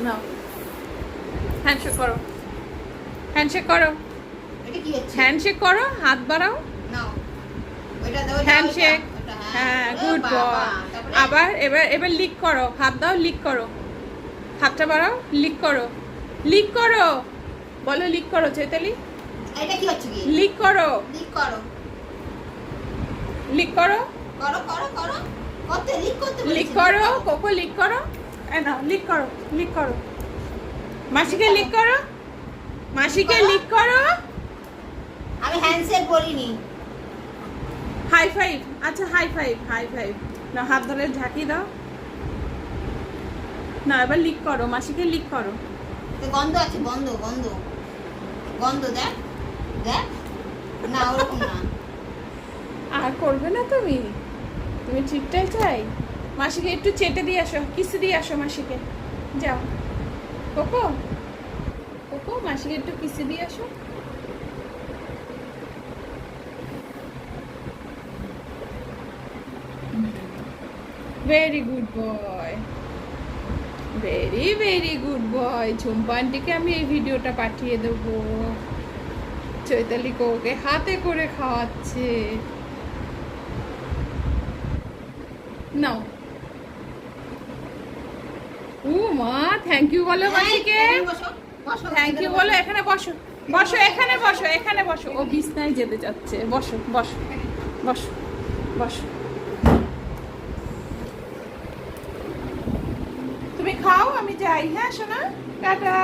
নাও handshake করো, handshake করো, এটা কি হচ্ছে? হ্যান্ডশেক করো, হাত বাড়াও, নাও ওইটা দাও, হ্যান্ডশেক। হ্যাঁ, গুড বয়। আবার এবার লিক করো, হাত দাও, লিক করো, হাতটা বাড়াও, লিক করো, লিক করো, বলো লিক করো চৈতালি, এটা কি হচ্ছে কি? লিক করো, লিক করো লিক করো, করো করো করো করতে লিক করতে বলেছি, লিক করো, কোকো লিক করো, এই নাও লিক করো, লিক করো, মাসিকে লিক করো, মাসিকে লিক করো। আমি হ্যান্ডশেক বলিনি। হাই ফাইভ, আচ্ছা হাই ফাইভ, হাই ফাইভ না, হাত ধরে ঝাঁকি দাও না, এবার লিক করো, মাসিকে লিক করো। তো গন্ধ আছে, গন্ধ গন্ধ গন্ধ, দেখ দেখ, না ওরকম না। আর করবে না তুমি, তুমি ঠিকটাই চাই। মাসিকে একটু চেটে দিয়ে আসো, কিসে দিয়ে আসো মাসিকে, যাও কোকো, কোকো মাসিকে একটু কিসে দিয়ে আসো। Very good boy, very good boy. Jhumpa আন্টিকে আমি এই ভিডিওটা পাঠিয়ে দেবো, চৈতালি কোকে হাতে করে খাওয়াচ্ছে। নাও, ও মা থ্যাংক ইউ বলো মাসিকে, বসো বসো, থ্যাংক ইউ বলো, এখানে বসো, বসো এখানে বসো, এখানে বসো, ও বিছনায় যেতে চাচ্ছে, বসো বসো বসো বসো। তুমি খাও, আমি যাই, হ্যাঁ সোনা, টাটা।